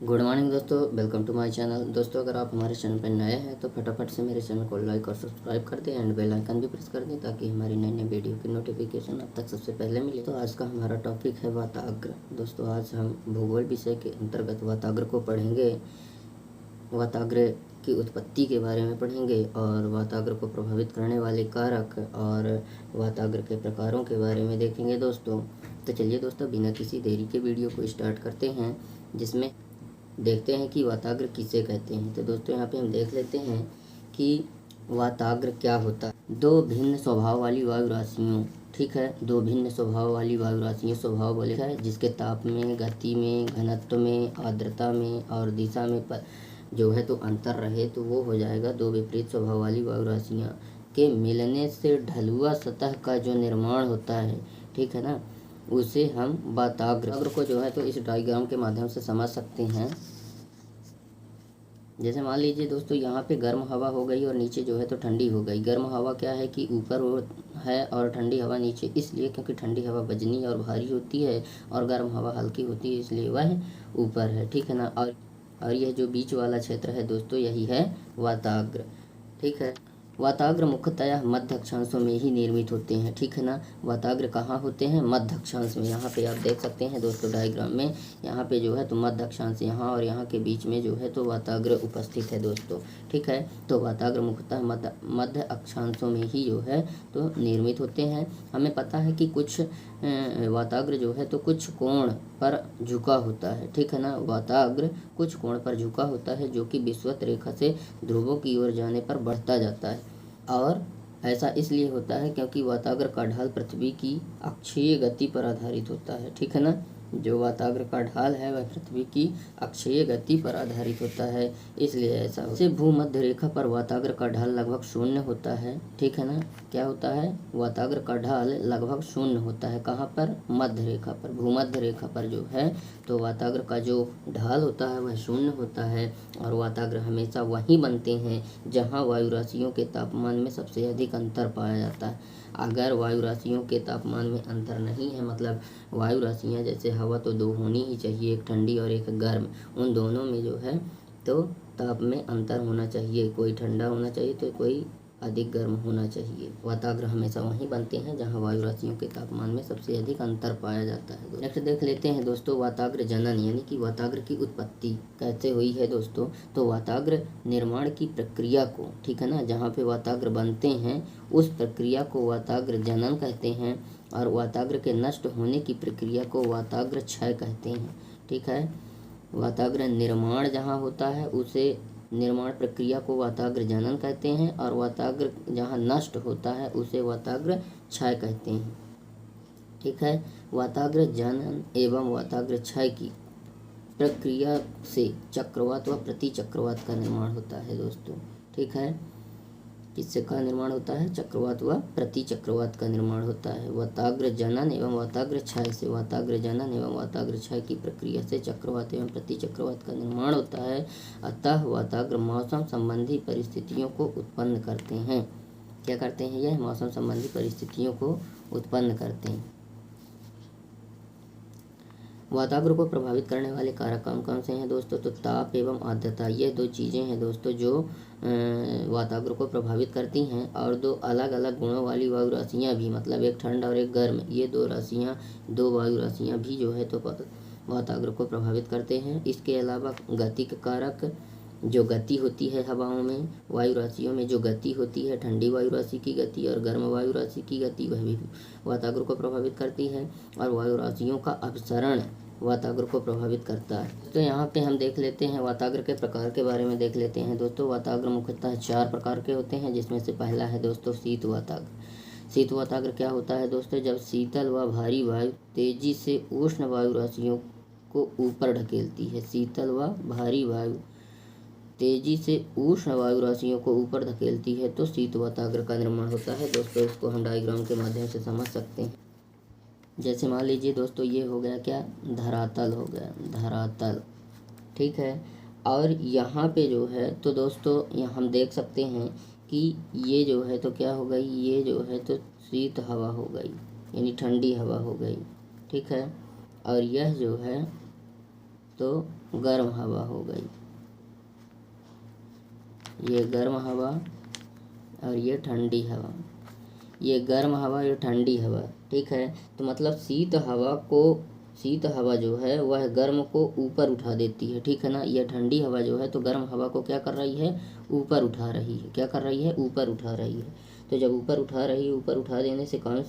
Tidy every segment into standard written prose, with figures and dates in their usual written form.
Good morning दोस्तों, welcome to my channel. दोस्तों अगर आप हमारे चैनल पर नए हैं तो फटाफट से मेरे चैनल को लाइक और सब्सक्राइब कर दें एंड बेल आइकन भी प्रेस कर दें ताकि हमारी नई नई वीडियो की नोटिफिकेशन आप तक सबसे पहले मिले। तो आज का हमारा टॉपिक है वाताग्र। दोस्तों आज हम भूगोल विषय के अंतर्गत वाताग्र को पढ़ेंगे। वाताग्र की उत्पत्ति के बारे में पढ़ेंगे और वाताग्र को प्रभावित करने वाले कारक और वाताग्र के प्रकारों के बारे में देखेंगे दोस्तों। तो चलिए दोस्तों बिना किसी देरी के वीडियो को स्टार्ट करते हैं, जिसमें देखते हैं कि वाताग्र किसे कहते हैं। तो दोस्तों यहाँ पे हम देख लेते हैं कि वाताग्र क्या होता है। दो भिन्न स्वभाव वाली वायु राशियों, ठीक है, दो भिन्न स्वभाव वाली वायु राशियों, स्वभाव बोले है जिसके ताप में, गति में, घनत्व में, आर्द्रता में और दिशा में जो है तो अंतर रहे, तो वो हो जाएगा दो विपरीत स्वभाव वाली वायु राशियाँ के मिलने से ढलुआ सतह का जो निर्माण होता है, ठीक है ना, उसे हम वाताग्र को जो है तो इस डायग्राम के माध्यम से समझ सकते हैं। जैसे मान लीजिए दोस्तों यहाँ पे गर्म हवा हो गई और नीचे जो है तो ठंडी हो गई। गर्म हवा क्या है कि ऊपर वो है और ठंडी हवा नीचे, इसलिए क्योंकि ठंडी हवा वजनी और भारी होती है और गर्म हवा हल्की होती है, इसलिए वह ऊपर है, ठीक है ना। और यह जो बीच वाला क्षेत्र है दोस्तों यही है वाताग्र, ठीक है। वाताग्र मुख्यतः मध्य अक्षांशों में ही निर्मित होते हैं, ठीक है ना। वाताग्र कहाँ होते हैं? मध्य अक्षांश में। यहाँ पे आप देख सकते हैं दोस्तों डायग्राम में, यहाँ पे जो है तो मध्य अक्षांश यहाँ और यहाँ के बीच में जो है तो वाताग्र उपस्थित है दोस्तों, ठीक है। तो वाताग्र मुख्यतः मध्य अक्षांशों में ही जो है तो निर्मित होते हैं। हमें पता है कि कुछ वाताग्र जो है तो कुछ कोण पर झुका होता है, ठीक है ना। वाताग्र कुछ कोण पर झुका होता है जो कि विषुवत रेखा से ध्रुवों की ओर जाने पर बढ़ता जाता है, और ऐसा इसलिए होता है क्योंकि वाताग्र का ढाल पृथ्वी की अक्षीय गति पर आधारित होता है, ठीक है ना। जो वाताग्र का ढाल है वह पृथ्वी की अक्षीय गति पर आधारित होता है, इसलिए ऐसा होता है। भूमध्य रेखा पर वाताग्र का ढाल लगभग शून्य होता है, ठीक है ना। क्या होता है? वाताग्र का ढाल लगभग शून्य होता है। कहाँ पर? मध्य रेखा पर। भूमध्य रेखा पर जो है तो वाताग्र का जो ढाल होता है वह शून्य होता है, और वाताग्र हमेशा वहीं बनते हैं जहाँ वायु राशियों के तापमान में सबसे अधिक अंतर पाया जाता है। अगर वायु राशियों के तापमान में अंतर नहीं है, मतलब वायु राशियाँ जैसे हवा तो दो होनी ही चाहिए, एक ठंडी और एक गर्म, उन दोनों में जो है तो ताप में अंतर होना चाहिए, कोई ठंडा होना चाहिए तो कोई अधिक गर्म होना चाहिए। वाताग्र हमेशा वहीं बनते हैं जहां वायु राशियों के तापमान में सबसे अधिक अंतर पाया जाता है। नेक्स्ट देख लेते हैं दोस्तों वाताग्र जनन, यानी कि वाताग्र की उत्पत्ति कैसे हुई है दोस्तों। तो वाताग्र निर्माण की प्रक्रिया को, ठीक है ना, जहाँ पे वाताग्र बनते हैं उस प्रक्रिया को वाताग्र जनन कहते हैं, और वाताग्र के नष्ट होने की प्रक्रिया को वाताग्र क्षय कहते हैं, ठीक है। वाताग्र निर्माण जहाँ होता है उसे निर्माण प्रक्रिया को वाताग्र जनन कहते हैं, और वाताग्र जहाँ नष्ट होता है उसे वाताग्र क्षय कहते हैं, ठीक है। वाताग्र जनन एवं वाताग्र क्षय की प्रक्रिया से चक्रवात व प्रतिचक्रवात का निर्माण होता है दोस्तों, ठीक है। किससे का निर्माण होता है? चक्रवात व प्रतिचक्रवात का निर्माण होता है। वाताग्र जनन एवं वाताग्र क्षय से, वाताग्र जनन एवं वाताग्र क्षय की प्रक्रिया से चक्रवात एवं प्रतिचक्रवात का निर्माण होता है। अतः वाताग्र मौसम संबंधी परिस्थितियों को उत्पन्न करते हैं। क्या करते हैं? यह मौसम संबंधी परिस्थितियों को उत्पन्न करते हैं। वाताग्र को प्रभावित करने वाले कारक कौन कौन से हैं दोस्तों? तो ताप एवं आर्द्रता, ये दो चीज़ें हैं दोस्तों जो वाताग्र को प्रभावित करती हैं। और दो अलग अलग गुणों वाली वायु राशियाँ भी, मतलब एक ठंड और एक गर्म, ये दो वायु राशियाँ भी जो है तो वाताग्र को प्रभावित करते हैं। इसके अलावा गति के कारक, जो गति होती है हवाओं में, वायु राशियों में जो गति होती है, ठंडी वायु राशि की गति और गर्म वायु राशि की गति, वह भी वाताग्र को प्रभावित करती है। और वायु राशियों का अपसरण वाताग्र को प्रभावित करता है। तो यहाँ पे हम देख लेते हैं वाताग्र के प्रकार के बारे में देख लेते हैं दोस्तों। वाताग्र मुख्यतः 4 प्रकार के होते हैं, जिसमें से पहला है दोस्तों शीत वाताग्र। शीत वाताग्र क्या होता है दोस्तों? जब शीतल व भारी वायु तेजी से उष्ण वायु राशियों को ऊपर ढकेलती है। शीतल व भारी वायु तेजी से उष्ण वायु राशियों को ऊपर धकेलती है तो शीत वाताग्र का निर्माण होता है दोस्तों। इसको हम डायग्राम के माध्यम से समझ सकते हैं। जैसे मान लीजिए दोस्तों ये हो गया क्या? धरातल हो गया, धरातल, ठीक है। और यहाँ पे जो है तो दोस्तों यहाँ हम देख सकते हैं कि ये जो है तो क्या हो गई? ये जो है तो शीत हवा हो गई, यानी ठंडी हवा हो गई, ठीक है। और यह जो है तो गर्म हवा हो गई, ये गर्म हवा और ये ठंडी हवा, ये गर्म हवा ये ठंडी हवा। ठीक है, तो मतलब शीत हवा जो है वह गर्म को ऊपर उठा देती है। ठीक है ना, यह ठंडी हवा जो है तो गर्म हवा को क्या कर रही है, ऊपर उठा रही है। क्या कर रही है, ऊपर उठा रही है। तो जब ऊपर उठा रही है, ऊपर उठा देने से कौन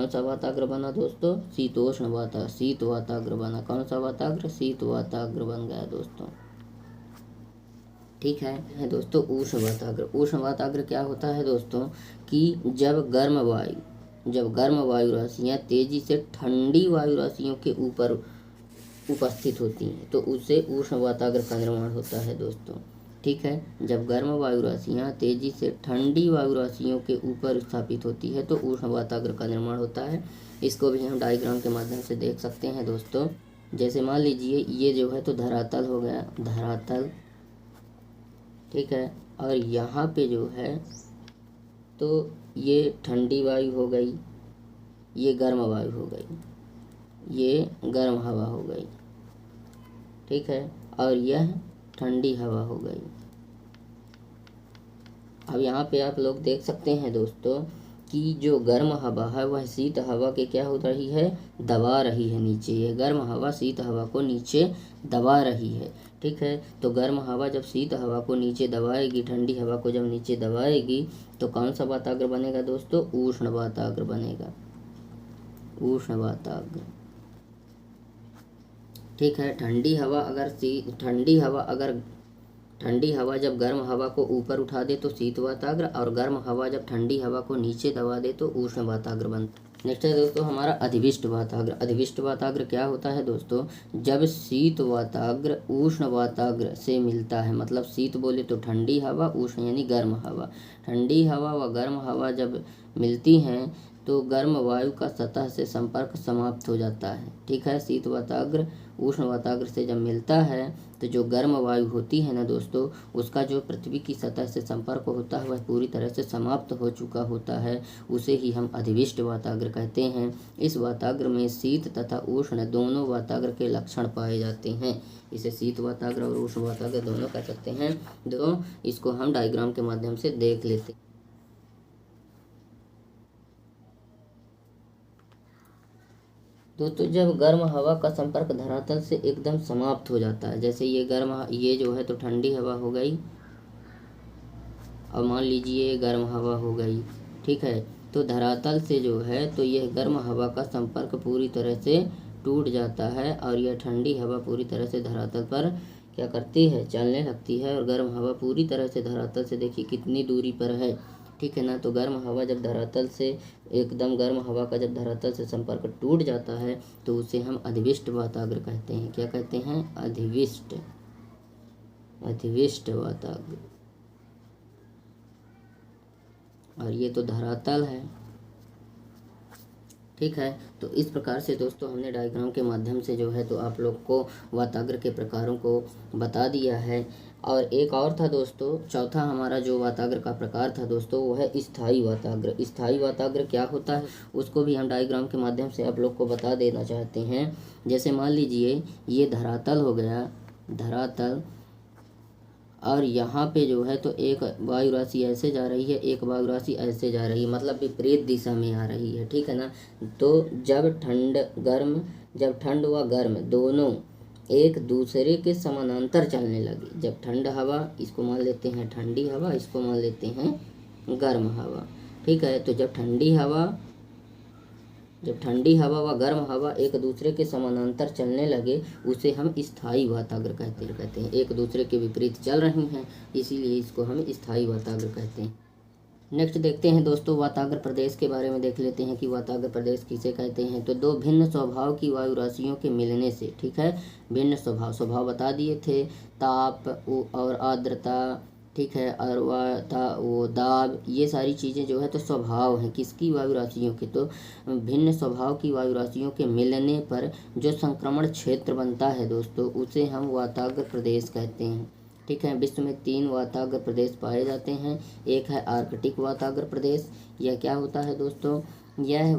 सा वाताग्र बना दोस्तों, शीत वाताग्र बना। कौन सा वाताग्र, शीत वाताग्र बन गया दोस्तों। ठीक है दोस्तों, उष्ण वाताग्र। उष्ण वाताग्र क्या होता है दोस्तों कि जब गर्म वायु राशियाँ तेजी से ठंडी वायु राशियों के ऊपर उपस्थित होती हैं तो उससे उष्ण वाताग्र का निर्माण होता है दोस्तों। ठीक है, जब गर्म वायु राशियाँ तेजी से ठंडी वायु राशियों के ऊपर स्थापित होती है तो उष्ण वाताग्र का निर्माण होता है। इसको भी हम डायग्राम के माध्यम से देख सकते हैं दोस्तों। जैसे मान लीजिए ये जो है तो धरातल हो गया, धरातल। ठीक है, और यहाँ पे जो है तो ये ठंडी वायु हो गई, ये गर्म वायु हो गई, ये गर्म हवा हो गई। ठीक है, और यह ठंडी हवा हो गई। अब यहाँ पे आप लोग देख सकते हैं दोस्तों कि जो गर्म हवा है वह शीत हवा के क्या हो रही है, दबा रही है नीचे। यह गर्म हवा शीत हवा को नीचे दबा रही है। ठीक है, तो गर्म हवा जब शीत हवा को नीचे दबाएगी, ठंडी हवा को जब नीचे दबाएगी तो कौन सा वाताग्र बनेगा दोस्तों, उष्ण वाताग्र बनेगा, उष्ण वाताग्र। ठीक है, ठंडी हवा जब गर्म हवा को ऊपर उठा दे तो शीत वाताग्र, और गर्म हवा जब ठंडी हवा को नीचे दबा दे तो उष्ण वाताग्र बनता है। नेक्स्ट है दोस्तों हमारा अधिविष्ट वाताग्र। अधिविष्ट वाताग्र क्या होता है दोस्तों, जब शीत वाताग्र उष्ण वाताग्र से मिलता है, मतलब शीत बोले तो ठंडी हवा, उष्ण यानी गर्म हवा। ठंडी हवा व गर्म हवा जब मिलती हैं तो गर्म वायु का सतह से संपर्क समाप्त हो जाता है। ठीक है, शीत वाताग्र उष्ण वाताग्र से जब मिलता है तो जो गर्म वायु होती है ना दोस्तों, उसका जो पृथ्वी की सतह से संपर्क होता है वह पूरी तरह से समाप्त हो चुका होता है। उसे ही हम अधिविष्ट वाताग्र कहते हैं। इस वाताग्र में शीत तथा उष्ण दोनों वाताग्र के लक्षण पाए जाते हैं। इसे शीत वाताग्र और उष्ण वाताग्र दोनों कह सकते हैं। तो इसको हम डायग्राम के माध्यम से देख लेते हैं। दोस्तों जब गर्म हवा का संपर्क धरातल से एकदम समाप्त हो जाता है, जैसे ये जो है तो ठंडी हवा हो गई, और मान लीजिए ये गर्म हवा हो गई। ठीक है, तो धरातल से जो है तो यह गर्म हवा का संपर्क पूरी तरह से टूट जाता है, और यह ठंडी हवा पूरी तरह से धरातल पर क्या करती है, चलने लगती है, और गर्म हवा पूरी तरह से धरातल से देखिए कितनी दूरी पर है। ठीक है ना, तो गर्म हवा जब धरातल से एकदम गर्म हवा का जब धरातल से संपर्क टूट जाता है तो उसे हम अधिविष्ट वाताग्र कहते हैं। क्या कहते हैं, अधिविष्ट वाताग्र। और ये तो धरातल है। ठीक है, तो इस प्रकार से दोस्तों हमने डायग्राम के माध्यम से जो है तो आप लोग को वाताग्र के प्रकारों को बता दिया है। और एक और था दोस्तों, चौथा हमारा जो वाताग्र का प्रकार था दोस्तों वो है स्थायी वाताग्र। स्थायी वाताग्र क्या होता है उसको भी हम डायग्राम के माध्यम से आप लोग को बता देना चाहते हैं। जैसे मान लीजिए ये धरातल हो गया, धरातल, और यहाँ पे जो है तो एक वायु राशि ऐसे जा रही है, एक वायु राशि ऐसे जा रही है, मतलब विपरीत दिशा में आ रही है। ठीक है ना, तो जब ठंड व गर्म दोनों एक दूसरे के समानांतर चलने लगे, जब ठंड हवा, इसको मान लेते हैं ठंडी हवा, इसको मान लेते हैं गर्म हवा। ठीक है, तो जब ठंडी हवा व गर्म हवा एक दूसरे के समानांतर चलने लगे उसे हम स्थायी वाताग्र कहते हैं। एक दूसरे के विपरीत चल रही हैं, इसीलिए इसको हम स्थायी वाताग्र कहते हैं। नेक्स्ट देखते हैं दोस्तों वाताग्र प्रदेश के बारे में देख लेते हैं कि वाताग्र प्रदेश किसे कहते हैं। तो दो भिन्न स्वभाव की वायु राशियों के मिलने से, ठीक है, भिन्न स्वभाव बता दिए थे, ताप और आर्द्रता, ठीक है, और वो दाब, ये सारी चीज़ें जो है तो स्वभाव हैं किसकी, वायु राशियों के। तो भिन्न स्वभाव की वायु राशियों के मिलने पर जो संक्रमण क्षेत्र बनता है दोस्तों उसे हम वाताग्र प्रदेश कहते हैं। ठीक है, विश्व में 3 वाताग्र प्रदेश पाए जाते हैं। एक है आर्कटिक वाताग्र प्रदेश। यह क्या होता है दोस्तों, यह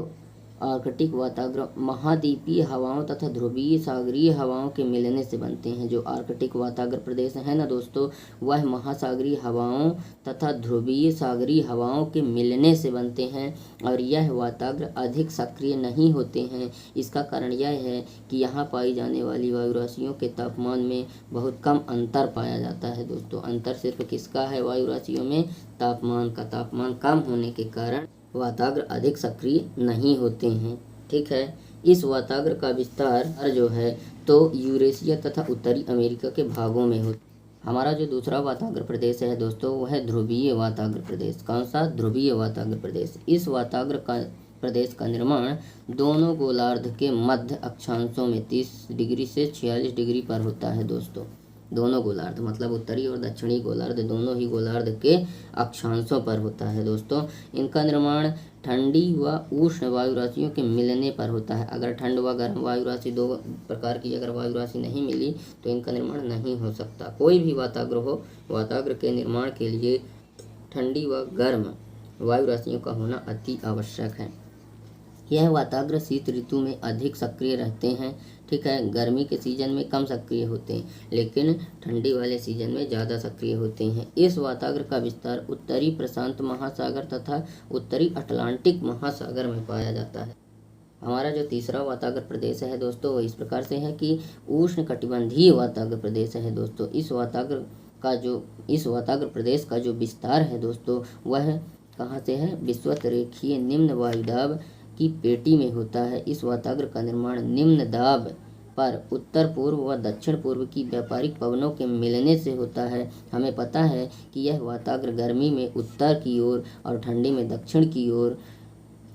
आर्कटिक वातावरण महाद्वीपीय हवाओं तथा ध्रुवीय सागरीय हवाओं के मिलने से बनते हैं। जो आर्कटिक वातावरण प्रदेश है ना दोस्तों, वह महासागरीय हवाओं तथा ध्रुवीय सागरीय हवाओं के मिलने से बनते हैं और यह वातावरण अधिक सक्रिय नहीं होते हैं। इसका कारण यह है कि यहाँ पाई जाने वाली वायु राशियों के तापमान में बहुत कम अंतर पाया जाता है दोस्तों। अंतर सिर्फ किसका है वायु राशियों में? तापमान का। तापमान कम होने के कारण वातावरण अधिक सक्रिय नहीं होते हैं। ठीक है, इस वातावरण का विस्तार जो है तो यूरेशिया तथा उत्तरी अमेरिका के भागों में होता। हमारा जो दूसरा वातावरण प्रदेश है दोस्तों वह है ध्रुवीय वातावरण प्रदेश। कौन सा? ध्रुवीय वातावरण प्रदेश। इस वातावरण का प्रदेश का निर्माण दोनों गोलार्ध के मध्य अक्षांशों में 30 डिग्री से 46 डिग्री पर होता है दोस्तों। दोनों गोलार्ध मतलब उत्तरी और दक्षिणी गोलार्ध, दोनों ही गोलार्ध के अक्षांशों पर होता है दोस्तों। इनका निर्माण ठंडी व उष्ण वायु राशियों के मिलने पर होता है। अगर ठंड व गर्म वायु राशि, दो प्रकार की अगर वायु राशि नहीं मिली तो इनका निर्माण नहीं हो सकता। कोई भी वातावरण हो, वातावरण के निर्माण के लिए ठंडी व गर्म वायु राशियों का होना अति आवश्यक है। यह वातावरण शीत ऋतु में अधिक सक्रिय रहते हैं। ठीक है, गर्मी के सीजन में कम सक्रिय होते हैं, लेकिन ठंडी वाले सीजन में ज़्यादा सक्रिय होते हैं। इस वातावरण का विस्तार उत्तरी प्रशांत महासागर तथा उत्तरी अटलांटिक महासागर में पाया जाता है। हमारा जो तीसरा वातावरण प्रदेश है दोस्तों वो इस प्रकार से है कि उष्ण कटिबंधीय वातावरण प्रदेश है दोस्तों। इस वातावरण प्रदेश का जो विस्तार है दोस्तों वह कहाँ से है? विषुवत रेखीय निम्न वायुदाब की पेटी में होता है। इस वातावरण का निर्माण निम्न दाब पर उत्तर पूर्व व दक्षिण पूर्व की व्यापारिक पवनों के मिलने से होता है। हमें पता है कि यह वातावरण गर्मी में उत्तर की ओर और ठंडी में दक्षिण की ओर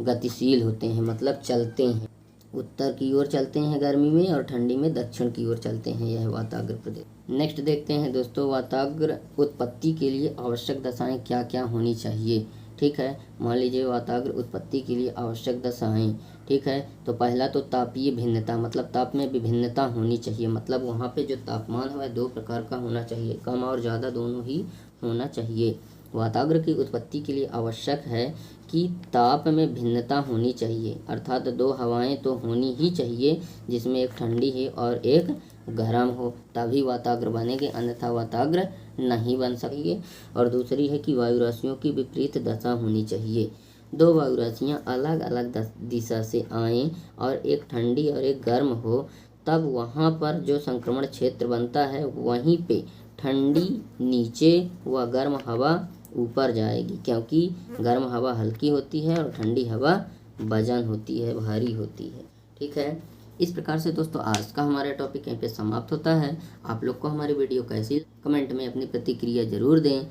गतिशील होते हैं, मतलब चलते हैं। उत्तर की ओर चलते हैं गर्मी में और ठंडी में दक्षिण की ओर चलते हैं यह वातावरण प्रदेश। नेक्स्ट देखते हैं दोस्तों, वातावरण उत्पत्ति के लिए आवश्यक दशाएं क्या क्या होनी चाहिए। ठीक है, मान लीजिए वातावरण उत्पत्ति के लिए आवश्यक दशाएं। ठीक है, तो पहला तो तापीय भिन्नता, मतलब ताप में विभिन्नता होनी चाहिए। मतलब वहाँ पे जो तापमान है वह दो प्रकार का होना चाहिए, कम और ज़्यादा दोनों ही होना चाहिए। वातावरण की उत्पत्ति के लिए आवश्यक है कि ताप में भिन्नता होनी चाहिए, अर्थात दो हवाएं तो होनी ही चाहिए जिसमें एक ठंडी है और एक गर्म हो, तभी वातावरण बनेंगे, अन्यथा वातावरण नहीं बन सकेंगे। और दूसरी है कि वायु राशियों की विपरीत दशा होनी चाहिए। दो वायु राशियाँ अलग अलग दिशा से आएँ और एक ठंडी और एक गर्म हो, तब वहाँ पर जो संक्रमण क्षेत्र बनता है वहीं पे ठंडी नीचे व गर्म हवा ऊपर जाएगी, क्योंकि गर्म हवा हल्की होती है और ठंडी हवा वजन होती है, भारी होती है। ठीक है, इस प्रकार से दोस्तों आज का हमारा टॉपिक यहीं पे समाप्त होता है। आप लोग को हमारी वीडियो कैसी, कमेंट में अपनी प्रतिक्रिया ज़रूर दें।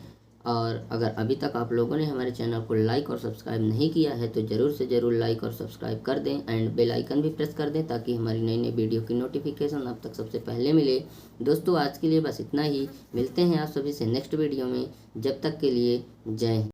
और अगर अभी तक आप लोगों ने हमारे चैनल को लाइक और सब्सक्राइब नहीं किया है तो ज़रूर से ज़रूर लाइक और सब्सक्राइब कर दें एंड बेल आइकन भी प्रेस कर दें, ताकि हमारी नई नई वीडियो की नोटिफिकेशन आप तक सबसे पहले मिले। दोस्तों आज के लिए बस इतना ही, मिलते हैं आप सभी से नेक्स्ट वीडियो में। जब तक के लिए जय हिंद।